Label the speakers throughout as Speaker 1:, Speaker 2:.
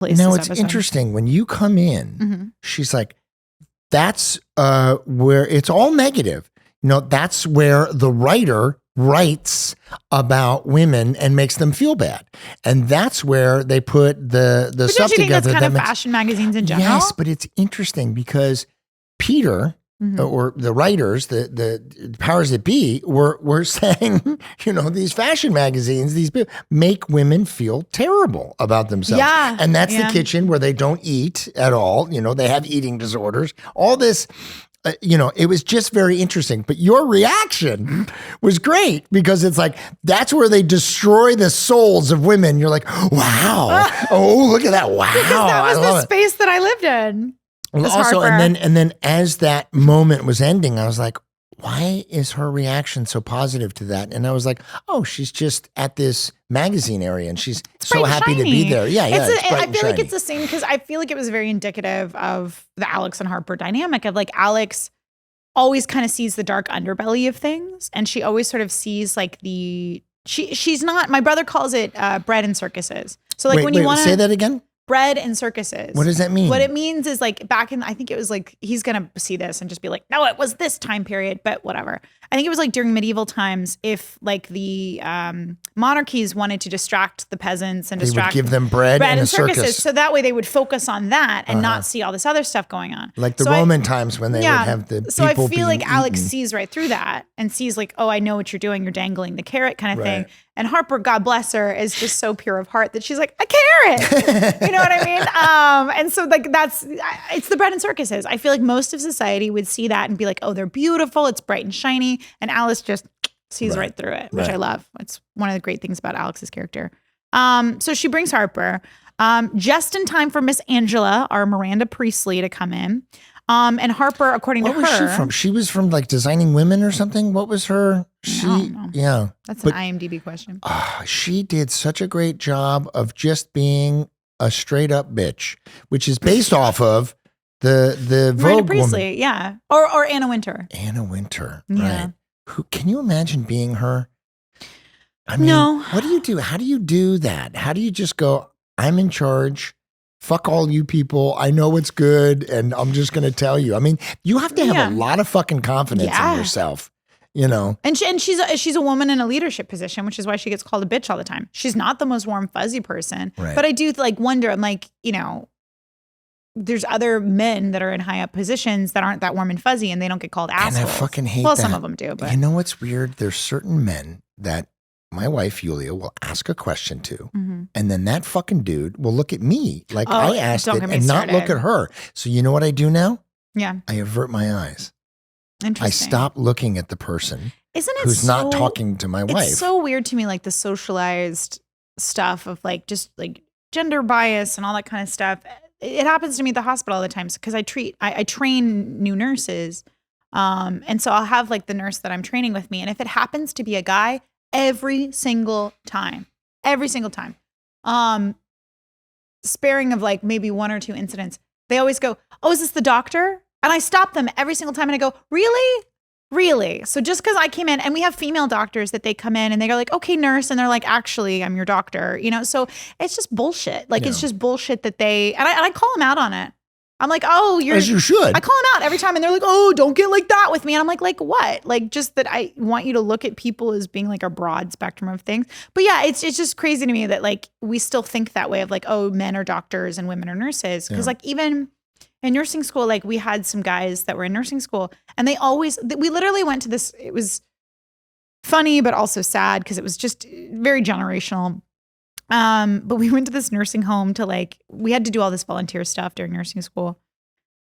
Speaker 1: place.
Speaker 2: Now,
Speaker 1: this
Speaker 2: it's
Speaker 1: episode.
Speaker 2: interesting. When you come in, she's like, that's where it's all negative. That's where the writer writes about women and makes them feel bad. And that's where they put the
Speaker 1: But
Speaker 2: stuff
Speaker 1: don't you think
Speaker 2: together.
Speaker 1: that's kind of fashion magazines in general?
Speaker 2: Yes, but it's interesting because Peter or the writers, the powers that be were saying, these fashion magazines, these people make women feel terrible about themselves.
Speaker 1: Yeah.
Speaker 2: And that's the kitchen where they don't eat at all. They have eating disorders, all this. It was just very interesting, but your reaction was great because it's like, that's where they destroy the souls of women. You're like, wow. Oh, look at that. Wow.
Speaker 1: Because that was the space that I lived in.
Speaker 2: Well, also, and then as that moment was ending, I was like, why is her reaction so positive to that? And I was like, oh, she's just at this magazine area and she's so happy to be there. Yeah.
Speaker 1: I feel like it's the same because I feel like it was very indicative of the Alex and Harper dynamic of like Alex always kind of sees the dark underbelly of things. And she always sort of sees like she's not, my brother calls it bread and circuses. So like when you want to
Speaker 2: say that again.
Speaker 1: Bread and circuses.
Speaker 2: What does that mean?
Speaker 1: What it means is like back in, I think it was like, he's going to see this and just be like, no, it was this time period, but whatever. I think it was like during medieval times, if like the monarchies wanted to distract the peasants and
Speaker 2: they would give them bread and a circus.
Speaker 1: So that way they would focus on that and not see all this other stuff going on.
Speaker 2: Like the Roman times when they would have the people
Speaker 1: So I feel like Alex
Speaker 2: eaten.
Speaker 1: sees right through that and sees like, oh, I know what you're doing. You're dangling the carrot kind of thing. And Harper, God bless her, is just so pure of heart that she's like, a carrot. You know what I mean? And so like it's the bread and circuses. I feel like most of society would see that and be like, oh, they're beautiful. It's bright and shiny. And Alice just sees right through it, which I love. It's one of the great things about Alex's character. So she brings Harper just in time for Miss Angela, our Miranda Priestley, to come in. And Harper, according to her.
Speaker 2: What was she from? She was from like Designing Women or something? What was her? Yeah.
Speaker 1: That's an IMDb question.
Speaker 2: She did such a great job of just being a straight up bitch, which is based off of the
Speaker 1: Miranda
Speaker 2: Vogue
Speaker 1: Priestley,
Speaker 2: woman.
Speaker 1: yeah. Or Anna Wintour.
Speaker 2: Anna Wintour,
Speaker 1: Yeah.
Speaker 2: right. Who can you imagine being her? I mean,
Speaker 1: No.
Speaker 2: what do you do? How do you do that? How do you just go, I'm in charge. Fuck all you people. I know what's good and I'm just going to tell you. I mean, you have to have a lot of fucking confidence in yourself,
Speaker 1: And she's a woman in a leadership position, which is why she gets called a bitch all the time. She's not the most warm, fuzzy person.
Speaker 2: Right.
Speaker 1: But I do like wonder, I'm like, there's other men that are in high up positions that aren't that warm and fuzzy and they don't get called assholes.
Speaker 2: And I fucking hate
Speaker 1: well,
Speaker 2: that.
Speaker 1: some of them do, but
Speaker 2: You know what's weird? There's certain men that my wife, Yulia, will ask a question to. And then that fucking dude will look at me like I asked it and not look at her. So you know what I do now?
Speaker 1: Yeah.
Speaker 2: I avert my eyes.
Speaker 1: Interesting.
Speaker 2: I stop looking at the person who's not talking to my wife.
Speaker 1: It's so weird to me, like the socialized stuff of like just like gender bias and all that kind of stuff. It happens to me at the hospital all the time because I train new nurses. And so I'll have like the nurse that I'm training with me. And if it happens to be a guy, every single time, sparing of like maybe one or two incidents, they always go, oh, is this the doctor? And I stop them every single time and I go, really? Really? So just because I came in and we have female doctors that they come in and they go like, okay, nurse. And they're like, actually, I'm your doctor, so it's just bullshit. Like, it's just bullshit that and I call them out on it. I'm like, oh,
Speaker 2: as you should.
Speaker 1: I call them out every time and they're like, oh, don't get like that with me. And I'm like what? Like just that I want you to look at people as being like a broad spectrum of things. But yeah, it's just crazy to me that like we still think that way of like, oh, men are doctors and women are nurses. Because like even in nursing school, like we had some guys that were in nursing school and we literally went to this, it was funny, but also sad because it was just very generational. But we went to this nursing home we had to do all this volunteer stuff during nursing school.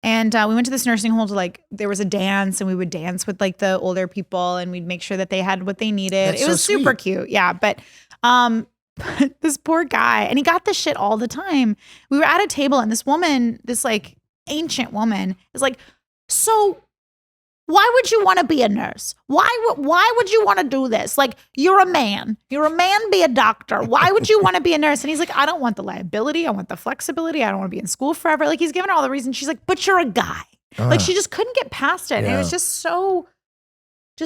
Speaker 1: And we went to this nursing home there was a dance and we would dance with like the older people and we'd make sure that they had what they needed.
Speaker 2: That's
Speaker 1: it was
Speaker 2: so
Speaker 1: super
Speaker 2: sweet.
Speaker 1: cute. Yeah. But this poor guy, and he got this shit all the time. We were at a table and this woman, this like ancient woman is like, so why would you want to be a nurse? Why would you want to do this? Like, you're a man. Be a doctor. Why would you want to be a nurse? And he's like, I don't want the liability. I want the flexibility. I don't want to be in school forever. Like, he's giving her all the reasons. She's like, but you're a guy. Like, she just couldn't get past it. And it was just so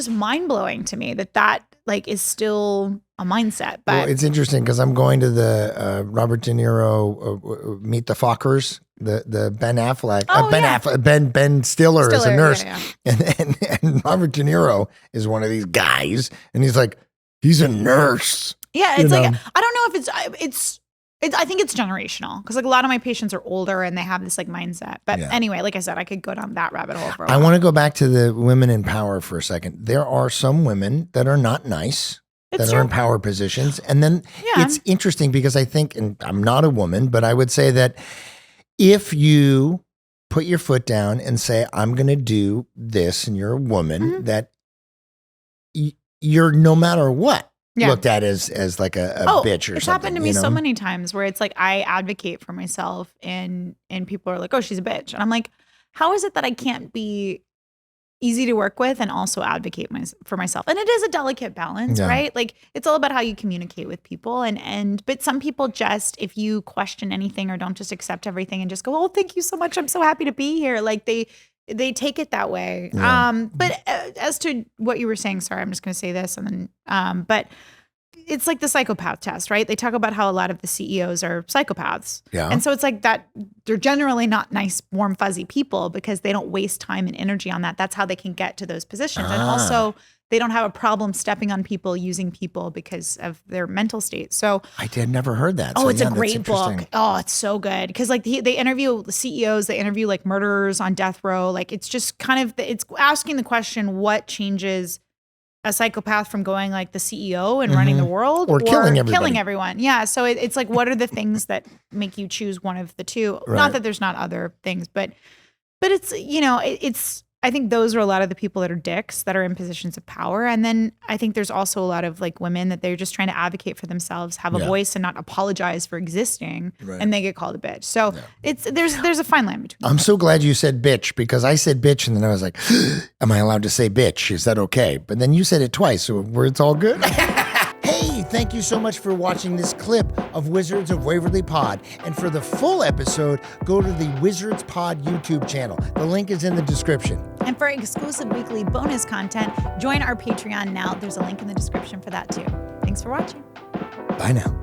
Speaker 1: mind blowing to me that like is still a mindset. But
Speaker 2: Well, it's interesting because I'm going to the Robert De Niro Meet the Fockers, the Ben Affleck, Ben Stiller as a nurse, and Robert De Niro is one of these guys, and he's like, he's a nurse.
Speaker 1: Yeah, it's like I don't know if it's. I think it's generational because like a lot of my patients are older and they have this like mindset. But anyway, like I said, I could go down that rabbit hole for a while.
Speaker 2: I want to go back to the women in power for a second. There are some women that are not nice, that are in power positions. And then it's interesting because I think, and I'm not a woman, but I would say that if you put your foot down and say, I'm going to do this, and you're a woman, that you're no matter what. Looked at as like a bitch or something.
Speaker 1: It's happened to me so many times where it's like I advocate for myself and people are like, oh, she's a bitch. And I'm like, how is it that I can't be easy to work with and also advocate for myself? And it is a delicate balance, right? Like it's all about how you communicate with people. But some people just, if you question anything or don't just accept everything and just go, oh, thank you so much, I'm so happy to be here. Like they take it that way. But as to what you were saying, sorry, I'm just going to say this and then, but it's like the psychopath test, right? They talk about how a lot of the CEOs are psychopaths. Yeah. And so it's like that they're generally not nice, warm, fuzzy people because they don't waste time and energy on that. That's how they can get to those positions. And also they don't have a problem stepping on people, using people because of their mental state. So
Speaker 2: I had never heard that.
Speaker 1: Oh, so, it's a great book. Oh, it's so good. Because like they interview the CEOs, they interview like murderers on death row. Like it's just kind of, it's asking the question, what changes a psychopath from going like the CEO and running the world
Speaker 2: or killing
Speaker 1: everyone. Yeah. So it's like, what are the things that make you choose one of the two? Right. Not that there's not other things, but it's, it's, I think those are a lot of the people that are dicks that are in positions of power. And then I think there's also a lot of like women that they're just trying to advocate for themselves, have a voice and not apologize for existing. Right. And they get called a bitch. So there's a fine line between
Speaker 2: I'm so glad you said bitch because I said bitch and then I was like, am I allowed to say bitch? Is that okay? But then you said it twice. So it's all good. Hey, thank you so much for watching this clip of Wizards of Waverly Pod. And for the full episode, go to the Wizards Pod YouTube channel. The link is in the description.
Speaker 1: And for exclusive weekly bonus content, join our Patreon now. There's a link in the description for that too. Thanks for watching.
Speaker 2: Bye now.